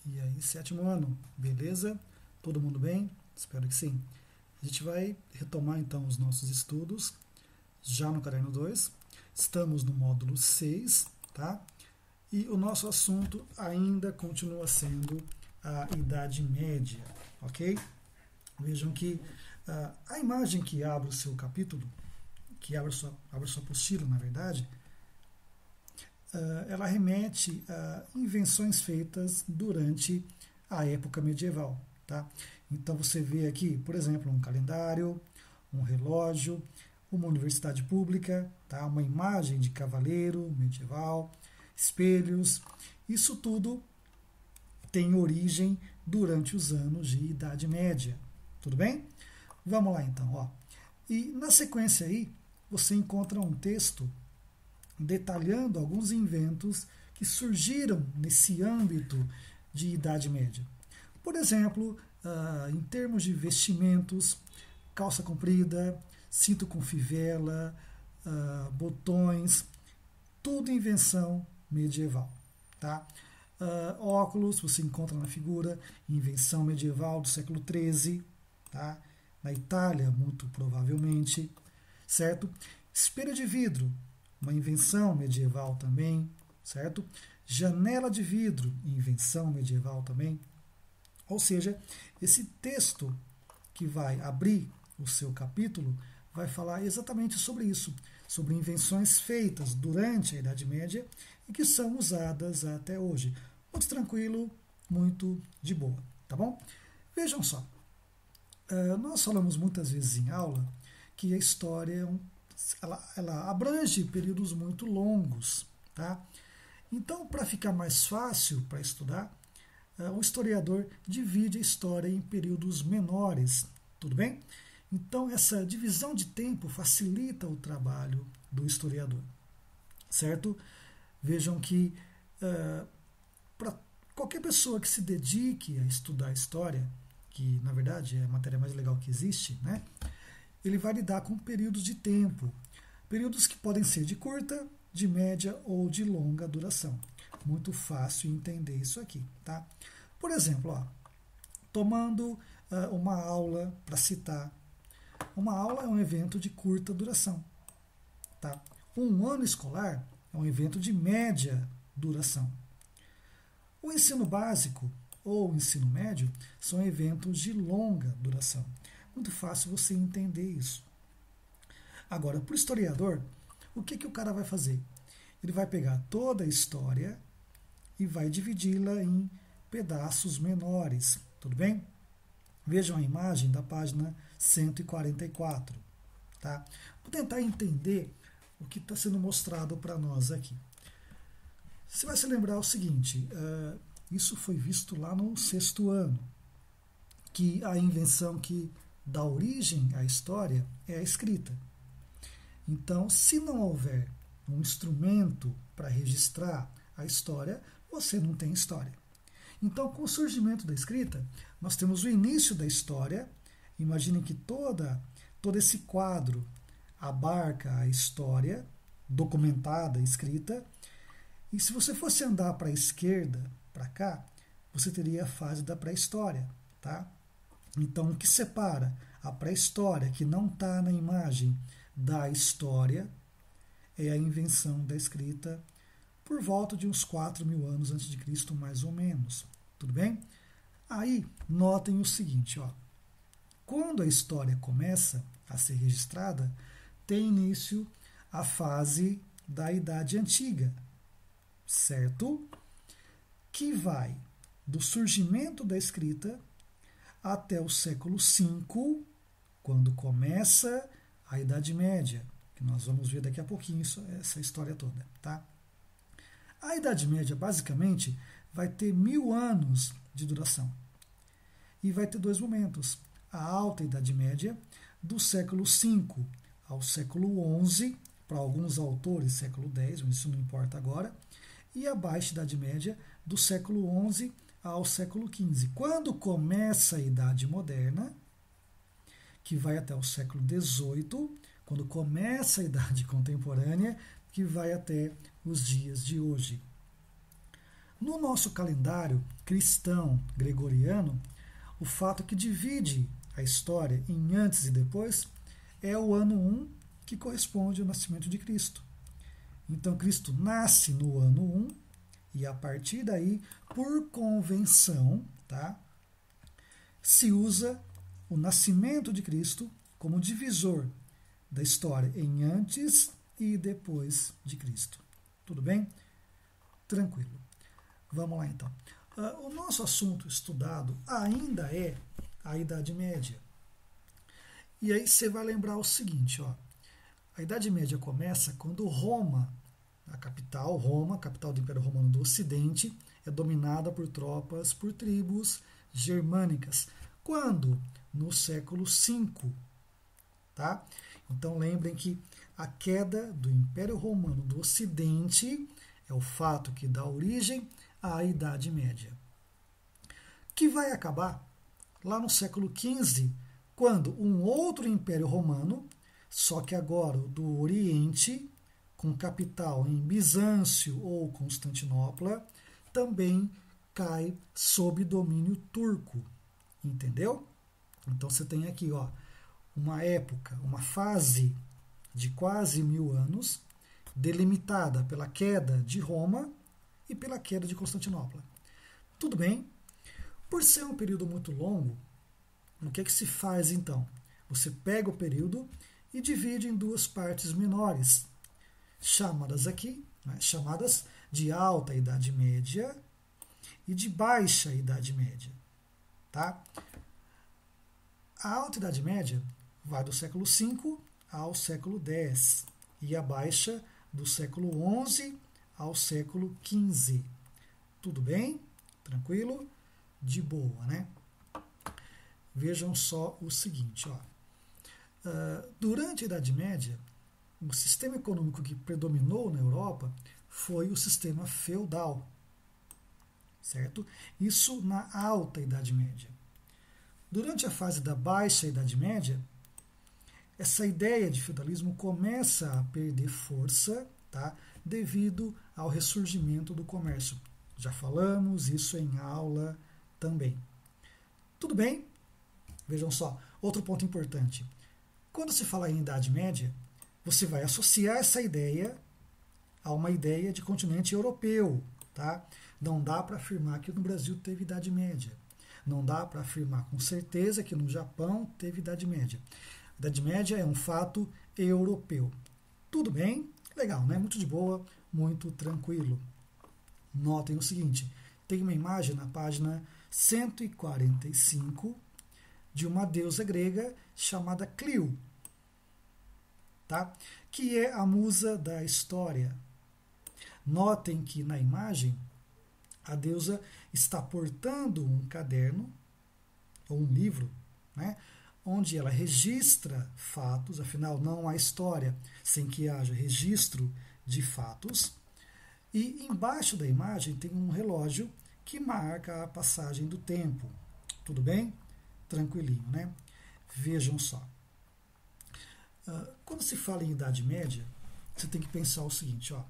E aí, sétimo ano, beleza? Todo mundo bem? Espero que sim. A gente vai retomar então os nossos estudos já no caderno 2. Estamos no módulo 6, tá? E o nosso assunto ainda continua sendo a Idade Média, ok? Vejam que a imagem que abre o seu capítulo, que abre a sua apostila, na verdade, ela remete a invenções feitas durante a época medieval. Tá? Então você vê aqui, por exemplo, um calendário, um relógio, uma universidade pública, tá? Uma imagem de cavaleiro medieval, espelhos. Isso tudo tem origem durante os anos de Idade Média. Tudo bem? Vamos lá então. Ó. E na sequência aí, você encontra um texto detalhando alguns inventos que surgiram nesse âmbito de Idade Média. Por exemplo, em termos de vestimentos, calça comprida, cinto com fivela, botões, tudo invenção medieval. Tá? Óculos, você encontra na figura, invenção medieval do século XIII, tá? Na Itália, muito provavelmente, certo? Espelho de vidro, uma invenção medieval também, certo? Janela de vidro, invenção medieval também. Ou seja, esse texto que vai abrir o seu capítulo vai falar exatamente sobre isso, sobre invenções feitas durante a Idade Média e que são usadas até hoje. Muito tranquilo, muito de boa, tá bom? Vejam só, nós falamos muitas vezes em aula que a história ela abrange períodos muito longos, tá? Então, para ficar mais fácil para estudar, o historiador divide a história em períodos menores, tudo bem? Então, essa divisão de tempo facilita o trabalho do historiador, certo? Vejam que para qualquer pessoa que se dedique a estudar história, que na verdade é a matéria mais legal que existe, né? Ele vai lidar com períodos de tempo, períodos que podem ser de curta, de média ou de longa duração. Muito fácil entender isso aqui, tá? Por exemplo, ó, tomando uma aula para citar, uma aula é um evento de curta duração, tá? Um ano escolar é um evento de média duração. O ensino básico ou o ensino médio são eventos de longa duração. Muito fácil você entender isso. Agora, para o historiador, o que o cara vai fazer? Ele vai pegar toda a história e vai dividi-la em pedaços menores, tudo bem? Vejam a imagem da página 144. Tá? Vou tentar entender o que está sendo mostrado para nós aqui. Você vai se lembrar o seguinte, isso foi visto lá no 6º ano, que a invenção que dá origem à história é a escrita. Então, se não houver um instrumento para registrar a história, você não tem história. Então, com o surgimento da escrita, nós temos o início da história. Imaginem que todo esse quadro abarca a história documentada, escrita. E se você fosse andar para a esquerda, para cá, você teria a fase da pré-história, tá? Então, o que separa a pré-história, que não está na imagem, da história, é a invenção da escrita por volta de uns 4.000 anos antes de Cristo, mais ou menos. Tudo bem? Aí, notem o seguinte, ó. Quando a história começa a ser registrada, tem início a fase da Idade Antiga, certo? Que vai do surgimento da escrita até o século V, quando começa a Idade Média, que nós vamos ver daqui a pouquinho essa história toda. Tá? A Idade Média, basicamente, vai ter 1000 anos de duração. E vai ter dois momentos. A Alta Idade Média, do século V ao século XI, para alguns autores, século X, mas isso não importa agora, e a Baixa Idade Média, do século XI ao século XV. Quando começa a Idade Moderna, que vai até o século XVIII, quando começa a Idade Contemporânea, que vai até os dias de hoje. No nosso calendário cristão gregoriano, o fato que divide a história em antes e depois é o ano 1, que corresponde ao nascimento de Cristo. Então, Cristo nasce no ano 1 e, a partir daí, por convenção, tá, se usa o nascimento de Cristo como divisor da história em antes e depois de Cristo. Tudo bem? Tranquilo. Vamos lá, então. O nosso assunto estudado ainda é a Idade Média. E aí você vai lembrar o seguinte, ó. A Idade Média começa quando Roma, Roma, capital do Império Romano do Ocidente, é dominada por tropas, por tribos germânicas. Quando? No século V. Tá? Então lembrem que a queda do Império Romano do Ocidente é o fato que dá origem à Idade Média, que vai acabar lá no século XV, quando um outro Império Romano, só que agora do Oriente, com capital em Bizâncio ou Constantinopla, também cai sob domínio turco. Entendeu? Então você tem aqui, ó, uma época, uma fase de quase 1000 anos, delimitada pela queda de Roma e pela queda de Constantinopla. Tudo bem? Por ser um período muito longo, o que é que se faz então? Você pega o período e divide em duas partes menores, chamadas aqui, né, chamadas de Alta Idade Média e de Baixa Idade Média. Tá? A Alta Idade Média vai do século V ao século X e a Baixa do século XI ao século XV. Tudo bem? Tranquilo? De boa, né? Vejam só o seguinte, ó. Durante a Idade Média, o sistema econômico que predominou na Europa foi o sistema feudal, certo? Isso na Alta Idade Média. Durante a fase da Baixa Idade Média, essa ideia de feudalismo começa a perder força, tá? Devido ao ressurgimento do comércio. Já falamos isso em aula também. Tudo bem? Vejam só, outro ponto importante. Quando se fala em Idade Média, você vai associar essa ideia a uma ideia de continente europeu, tá? Não dá para afirmar que no Brasil teve Idade Média. Não dá para afirmar com certeza que no Japão teve Idade Média. Idade Média é um fato europeu. Tudo bem? Legal, né? Muito de boa, muito tranquilo. Notem o seguinte, tem uma imagem na página 145 de uma deusa grega chamada Clio, tá? Que é a musa da história. Notem que na imagem a deusa está portando um caderno ou um livro, né, onde ela registra fatos, afinal não há história sem que haja registro de fatos, e embaixo da imagem tem um relógio que marca a passagem do tempo. Tudo bem? Tranquilinho, né? Vejam só. Quando se fala em Idade Média, você tem que pensar o seguinte, ó,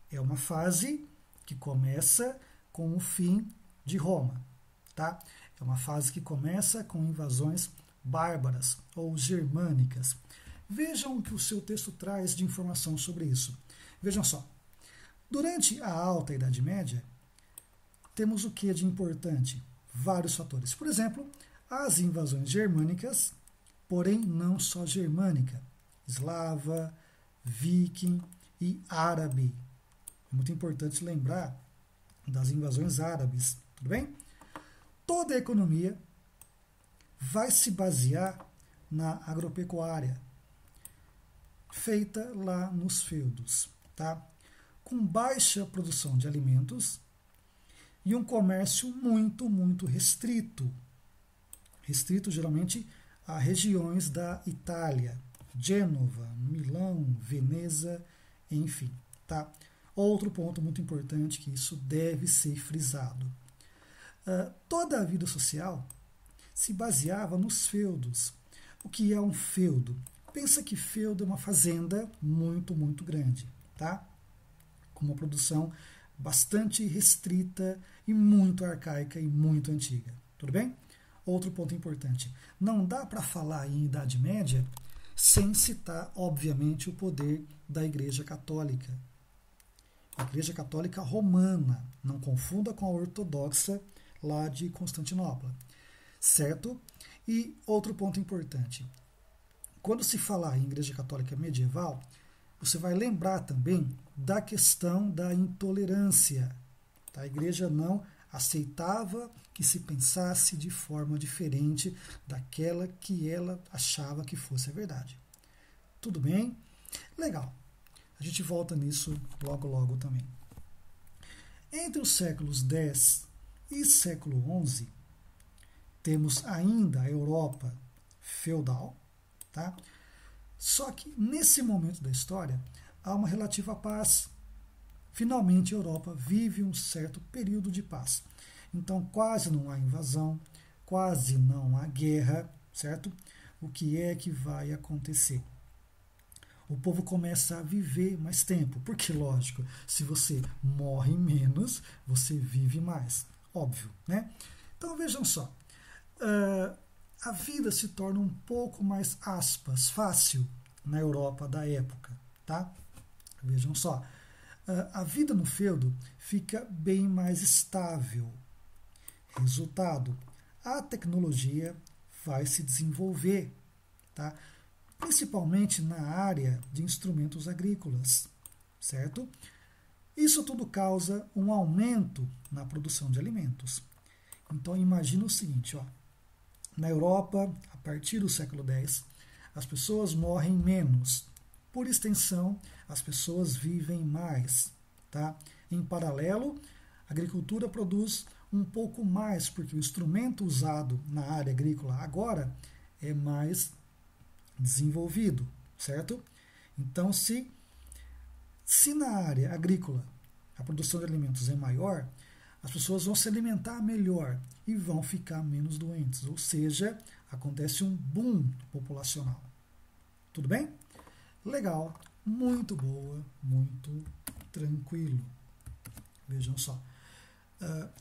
é uma fase que começa com o fim de Roma, tá? É uma fase que começa com invasões bárbaras ou germânicas. Vejam o que o seu texto traz de informação sobre isso. Vejam só. Durante a Alta Idade Média, temos o que de importante? Vários fatores. Por exemplo, as invasões germânicas, porém não só germânica, eslava, viking e árabe. É muito importante lembrar das invasões árabes, tudo bem? Toda a economia vai se basear na agropecuária, feita lá nos feudos, tá? Com baixa produção de alimentos e um comércio muito, muito restrito. Restrito geralmente a regiões da Itália, Gênova, Milão, Veneza, enfim, tá? Outro ponto muito importante que isso deve ser frisado. Toda a vida social se baseava nos feudos. O que é um feudo? Pensa que feudo é uma fazenda muito, muito grande, tá? Com uma produção bastante restrita e muito arcaica e muito antiga. Tudo bem? Outro ponto importante. Não dá para falar em Idade Média sem citar, obviamente, o poder da Igreja Católica. A Igreja Católica Romana, não confunda com a ortodoxa lá de Constantinopla. Certo? E outro ponto importante. Quando se falar em Igreja Católica medieval, você vai lembrar também da questão da intolerância. Tá? A Igreja não aceitava que se pensasse de forma diferente daquela que ela achava que fosse a verdade. Tudo bem? Legal. A gente volta nisso logo logo também. Entre os séculos X e século XI, temos ainda a Europa feudal, tá? Só que nesse momento da história há uma relativa paz. Finalmente a Europa vive um certo período de paz. Então quase não há invasão, quase não há guerra, certo? O que é que vai acontecer? O povo começa a viver mais tempo, porque lógico, se você morre menos, você vive mais, óbvio, né? Então vejam só, a vida se torna um pouco mais, aspas, fácil na Europa da época, tá? Vejam só, a vida no feudo fica bem mais estável. Resultado, a tecnologia vai se desenvolver, tá? Principalmente na área de instrumentos agrícolas, certo? Isso tudo causa um aumento na produção de alimentos. Então imagina o seguinte, ó, na Europa, a partir do século X, as pessoas morrem menos. Por extensão, as pessoas vivem mais. Tá? Em paralelo, a agricultura produz um pouco mais, porque o instrumento usado na área agrícola agora é mais desenvolvido, certo? Então, se na área agrícola a produção de alimentos é maior, as pessoas vão se alimentar melhor e vão ficar menos doentes, ou seja, acontece um boom populacional. Tudo bem? Legal, muito boa, muito tranquilo. Vejam só.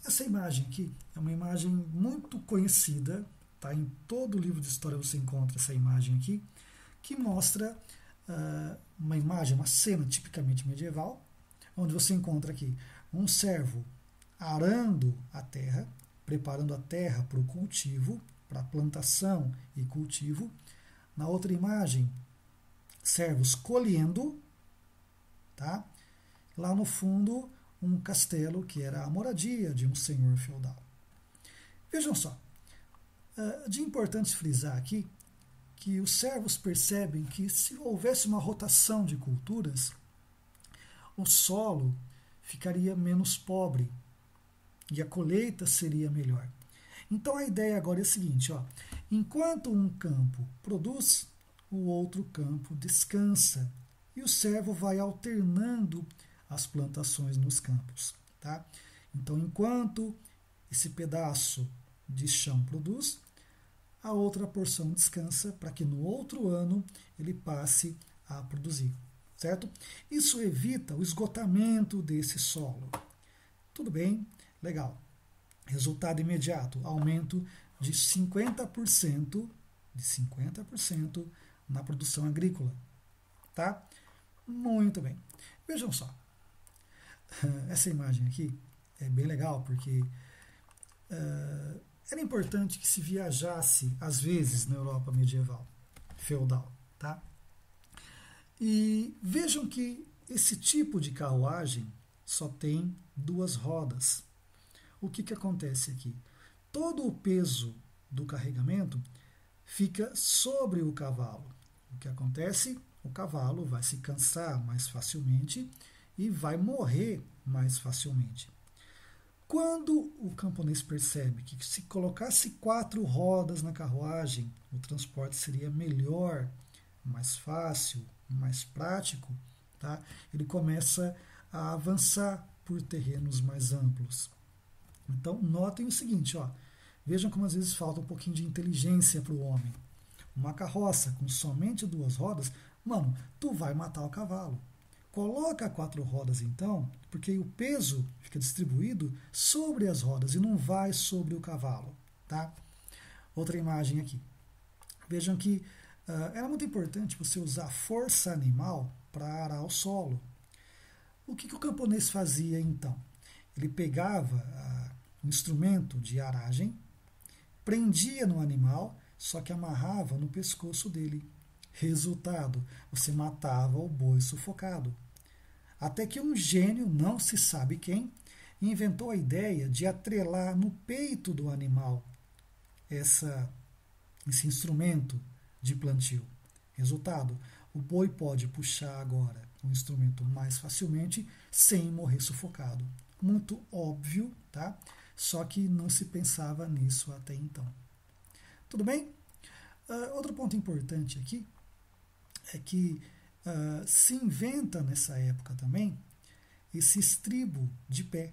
Essa imagem aqui é uma imagem muito conhecida, tá? Em todo livro de história você encontra essa imagem aqui, que mostra uma imagem, uma cena tipicamente medieval, onde você encontra aqui um servo arando a terra, preparando a terra para o cultivo, para a plantação e cultivo. Na outra imagem, servos colhendo, tá? Lá no fundo, um castelo que era a moradia de um senhor feudal. Vejam só, de importante frisar aqui que os servos percebem que se houvesse uma rotação de culturas, o solo ficaria menos pobre e a colheita seria melhor. Então a ideia agora é a seguinte, ó, enquanto um campo produz, o outro campo descansa e o servo vai alternando as plantações nos campos. Tá? Então, enquanto esse pedaço de chão produz, a outra porção descansa para que no outro ano ele passe a produzir. Certo? Isso evita o esgotamento desse solo. Tudo bem? Legal. Resultado imediato, aumento de 50%, na produção agrícola. Tá? Muito bem. Vejam só. Essa imagem aqui é bem legal porque era importante que se viajasse às vezes na Europa medieval, feudal, tá? E vejam que esse tipo de carruagem só tem duas rodas. O que acontece aqui? Todo o peso do carregamento fica sobre o cavalo. O que acontece? O cavalo vai se cansar mais facilmente e vai morrer mais facilmente. Quando o camponês percebe que se colocasse 4 rodas na carruagem, o transporte seria melhor, mais fácil, mais prático, tá? Ele começa a avançar por terrenos mais amplos. Então, notem o seguinte, ó, vejam como às vezes falta um pouquinho de inteligência para o homem. Uma carroça com somente 2 rodas, mano, tu vai matar o cavalo. Coloca 4 rodas então, porque o peso fica distribuído sobre as rodas e não vai sobre o cavalo. Tá? Outra imagem aqui. Vejam que era muito importante você usar força animal para arar o solo. O que o camponês fazia então? Ele pegava um instrumento de aragem, prendia no animal, só que amarrava no pescoço dele. Resultado, você matava o boi sufocado. Até que um gênio, não se sabe quem, inventou a ideia de atrelar no peito do animal esse instrumento de plantio. Resultado, o boi pode puxar agora o instrumento mais facilmente sem morrer sufocado. Muito óbvio, tá? Só que não se pensava nisso até então. Tudo bem? Outro ponto importante aqui é que se inventa nessa época também esse estribo de pé,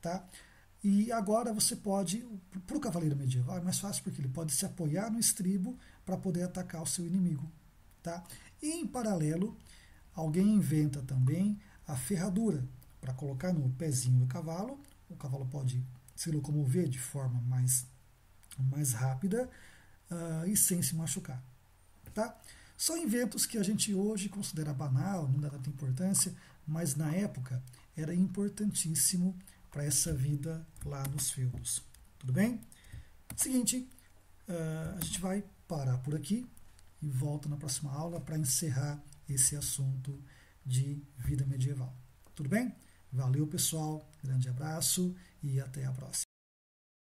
tá? E agora você pode, para o cavaleiro medieval é mais fácil porque ele pode se apoiar no estribo para poder atacar o seu inimigo, tá? E em paralelo, alguém inventa também a ferradura para colocar no pezinho do cavalo. O cavalo pode se locomover de forma mais rápida e sem se machucar, tá? São inventos que a gente hoje considera banal, não dá tanta importância, mas na época era importantíssimo para essa vida lá nos feudos. Tudo bem? Seguinte, a gente vai parar por aqui e volta na próxima aula para encerrar esse assunto de vida medieval. Tudo bem? Valeu, pessoal. Grande abraço e até a próxima.